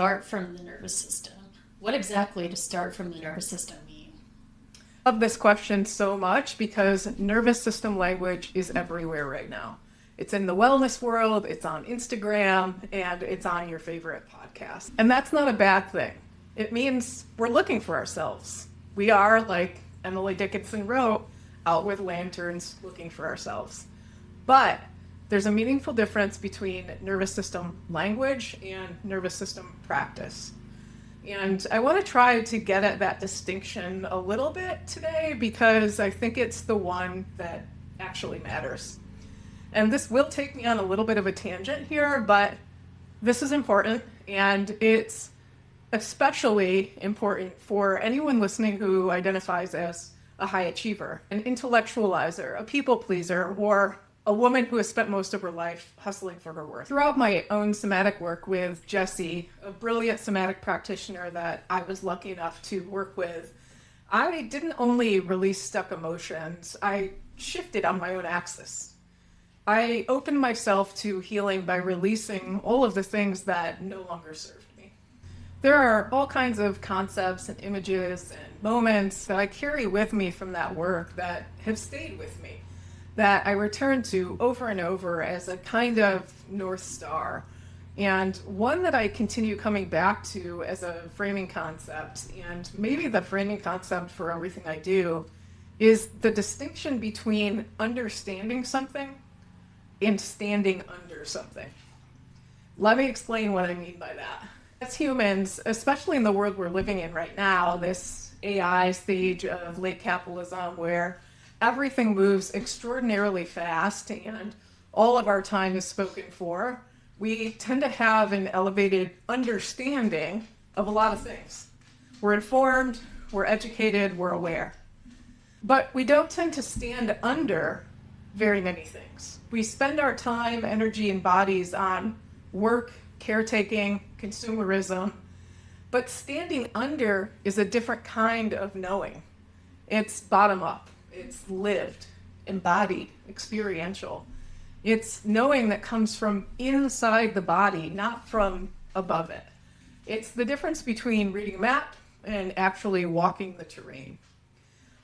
start from the nervous system? What exactly does start from the nervous system mean? I love this question so much because nervous system language is everywhere right now. It's in the wellness world, it's on Instagram, and it's on your favorite podcast. And that's not a bad thing. It means we're looking for ourselves. We are, like Emily Dickinson wrote, out with lanterns looking for ourselves. But there's a meaningful difference between nervous system language and nervous system practice. And I want to try to get at that distinction a little bit today because I think it's the one that actually matters. And this will take me on a little bit of a tangent here, but this is important, and it's especially important for anyone listening who identifies as a high achiever, an intellectualizer, a people pleaser, or a woman who has spent most of her life hustling for her worth. Throughout my own somatic work with Jessie, a brilliant somatic practitioner that I was lucky enough to work with, I didn't only release stuck emotions, I shifted on my own axis. I opened myself to healing by releasing all of the things that no longer served me. There are all kinds of concepts and images and moments that I carry with me from that work that have stayed with me, that I return to over and over as a kind of North Star. And one that I continue coming back to as a framing concept, and maybe the framing concept for everything I do, is the distinction between understanding something and standing under something. Let me explain what I mean by that. As humans, especially in the world we're living in right now, this AI stage of late capitalism where everything moves extraordinarily fast and all of our time is spoken for, we tend to have an elevated understanding of a lot of things. We're informed, we're educated, we're aware. But we don't tend to stand under very many things. We spend our time, energy, and bodies on work, caretaking, consumerism, but standing under is a different kind of knowing. It's bottom up, it's lived, embodied, experiential. It's knowing that comes from inside the body, not from above it. It's the difference between reading a map and actually walking the terrain.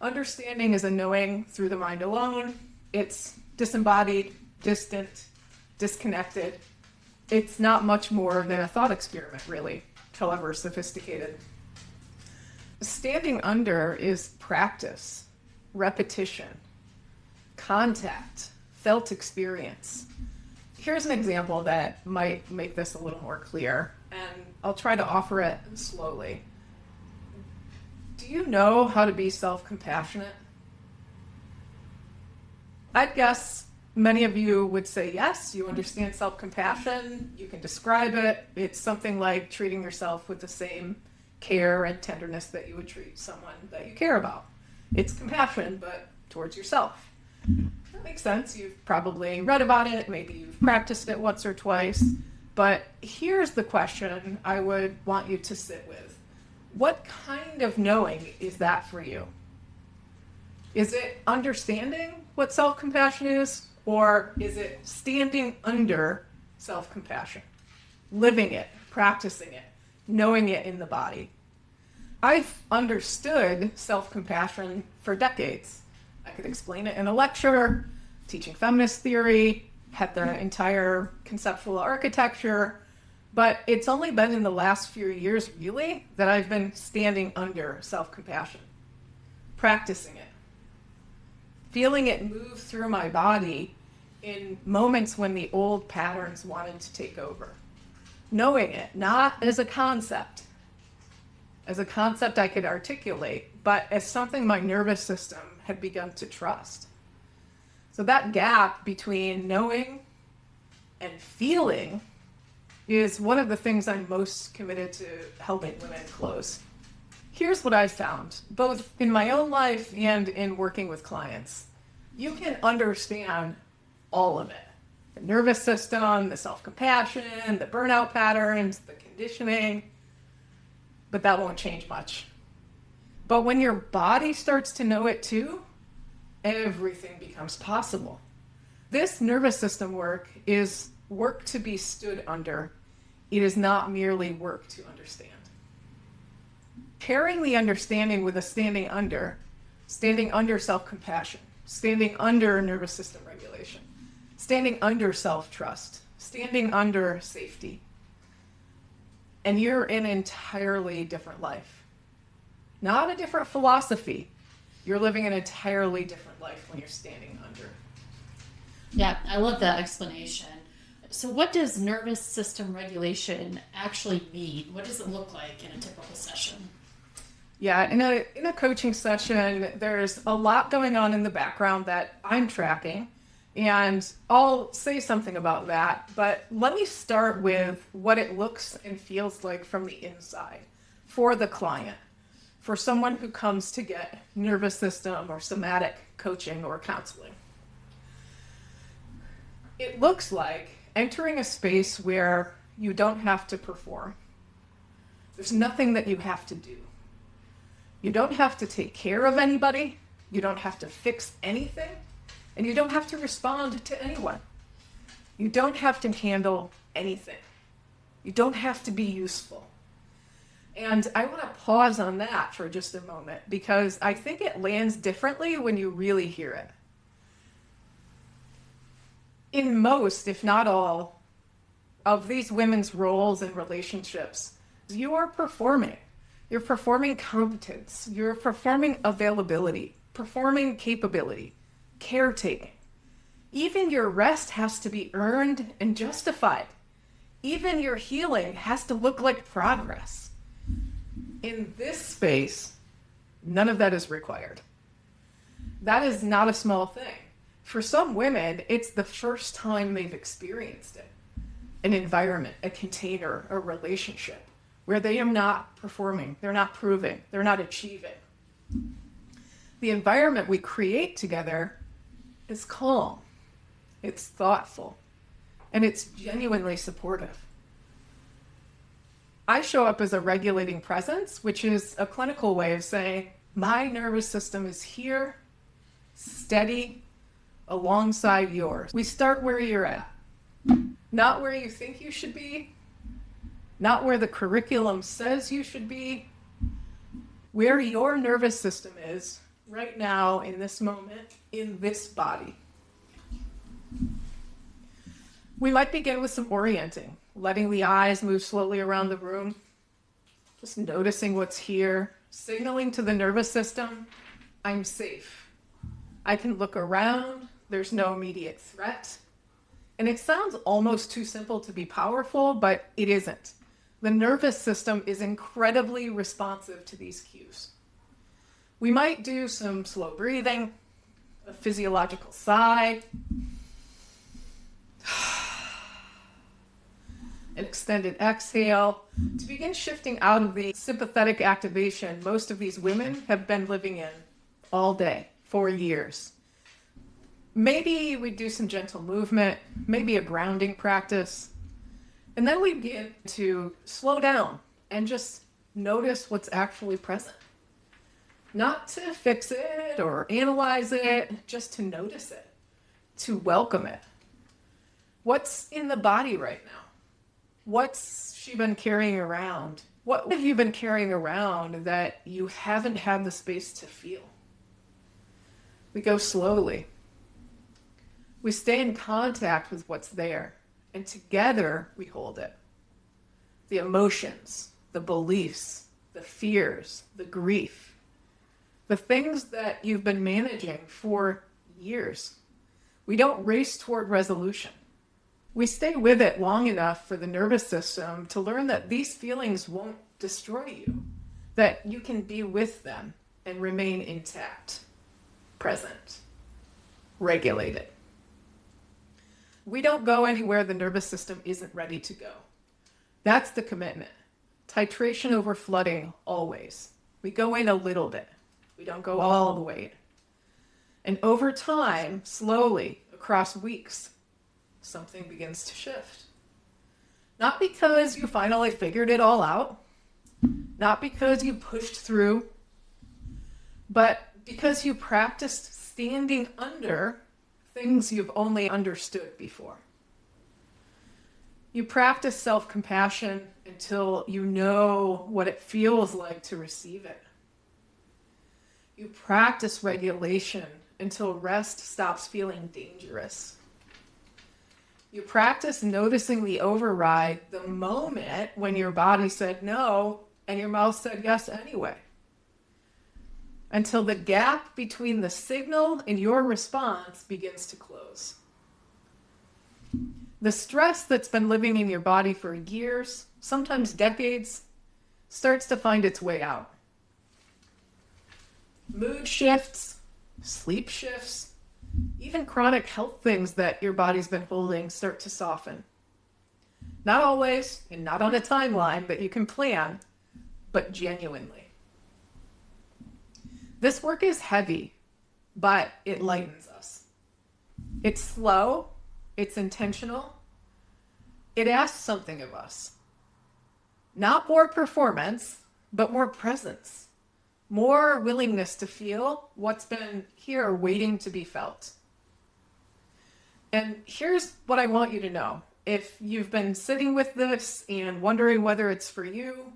Understanding is a knowing through the mind alone. It's disembodied, distant, disconnected. It's not much more than a thought experiment, really, however sophisticated. Standing under is practice, repetition, contact, felt experience. Here's an example that might make this a little more clear, and I'll try to offer it slowly. Do you know how to be self-compassionate? I'd guess many of you would say yes, you understand self-compassion, you can describe it. It's something like treating yourself with the same care and tenderness that you would treat someone that you care about. It's compassion, but towards yourself. That makes sense. You've probably read about it, maybe you've practiced it once or twice, but here's the question I would want you to sit with. What kind of knowing is that for you? Is it understanding what self-compassion is, or is it standing under self-compassion, living it, practicing it, knowing it in the body? I've understood self-compassion for decades. I could explain it in a lecture, teaching feminist theory, had the entire conceptual architecture, but it's only been in the last few years, really, that I've been standing under self-compassion, practicing it, feeling it move through my body in moments when the old patterns wanted to take over. Knowing it, not as a concept I could articulate, but as something my nervous system had begun to trust. So that gap between knowing and feeling is one of the things I'm most committed to helping women close. Here's what I've found, both in my own life and in working with clients. You can understand all of it. The nervous system, the self-compassion, the burnout patterns, the conditioning, but that won't change much. But when your body starts to know it too, everything becomes possible. This nervous system work is work to be stood under It is not merely work to understand. Pairing the understanding with a standing under self-compassion, standing under nervous system regulation, standing under self-trust, standing under safety. And you're in an entirely different life. Not a different philosophy. You're living an entirely different life when you're standing under. Yeah, I love that explanation. So what does nervous system regulation actually mean? What does it look like in a typical session? Yeah, in a coaching session, there's a lot going on in the background that I'm tracking, and I'll say something about that. But let me start with what it looks and feels like from the inside for the client, for someone who comes to get nervous system or somatic coaching or counseling. It looks like entering a space where you don't have to perform. There's nothing that you have to do. You don't have to take care of anybody. You don't have to fix anything. And you don't have to respond to anyone. You don't have to handle anything. You don't have to be useful. And I want to pause on that for just a moment because I think it lands differently when you really hear it. In most, if not all, of these women's roles and relationships, you are performing. You're performing competence. You're performing availability, performing capability, caretaking. Even your rest has to be earned and justified. Even your healing has to look like progress. In this space, none of that is required. That is not a small thing. For some women, it's the first time they've experienced it. An environment, a container, a relationship where they are not performing, they're not proving, they're not achieving. The environment we create together is calm, it's thoughtful, and it's genuinely supportive. I show up as a regulating presence, which is a clinical way of saying, my nervous system is here, steady, alongside yours. We start where you're at, not where you think you should be, not where the curriculum says you should be, where your nervous system is right now, in this moment, in this body. We might begin with some orienting, letting the eyes move slowly around the room, just noticing what's here, signaling to the nervous system, I'm safe. I can look around, there's no immediate threat. And it sounds almost too simple to be powerful, but it isn't. The nervous system is incredibly responsive to these cues. We might do some slow breathing, a physiological sigh, an extended exhale, to begin shifting out of the sympathetic activation most of these women have been living in all day for years. Maybe we do some gentle movement, maybe a grounding practice, and then we begin to slow down and just notice what's actually present. Not to fix it or analyze it, just to notice it, to welcome it. What's in the body right now? What's she been carrying around? What have you been carrying around that you haven't had the space to feel? We go slowly. We stay in contact with what's there, and together we hold it. The emotions, the beliefs, the fears, the grief, the things that you've been managing for years. We don't race toward resolution. We stay with it long enough for the nervous system to learn that these feelings won't destroy you, that you can be with them and remain intact, present, regulated. We don't go anywhere the nervous system isn't ready to go. That's the commitment. Titration over flooding, always. We go in a little bit. We don't go all the way in. And over time, slowly, across weeks, something begins to shift. Not because you finally figured it all out, not because you pushed through, but because you practiced standing under things you've only understood before. You practice self-compassion until you know what it feels like to receive it. You practice regulation until rest stops feeling dangerous. You practice noticing the override the moment when your body said no and your mouth said yes anyway. Until the gap between the signal and your response begins to close. The stress that's been living in your body for years, sometimes decades, starts to find its way out. Mood shifts, sleep shifts, even chronic health things that your body's been holding start to soften. Not always, and not on a timeline that you can plan, but genuinely. This work is heavy, but it lightens us. It's slow. It's intentional. It asks something of us. Not more performance, but more presence. More willingness to feel what's been here waiting to be felt. And here's what I want you to know. If you've been sitting with this and wondering whether it's for you,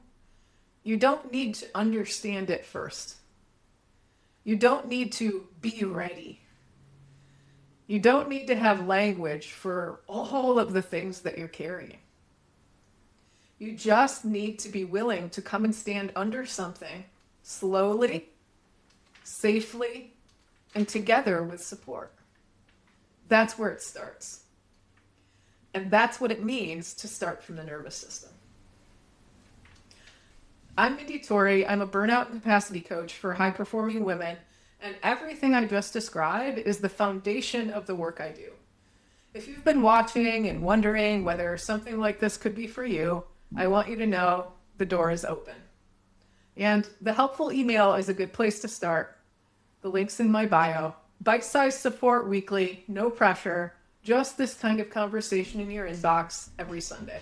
you don't need to understand it first. You don't need to be ready. You don't need to have language for all of the things that you're carrying. You just need to be willing to come and stand under something slowly, safely, and together with support. That's where it starts. And that's what it means to start from the nervous system. I'm Mindy Torrey. I'm a burnout and capacity coach for high-performing women. And everything I just described is the foundation of the work I do. If you've been watching and wondering whether something like this could be for you, I want you to know the door is open. And the helpful email is a good place to start. The link's in my bio. Bite-sized support weekly, no pressure, just this kind of conversation in your inbox every Sunday.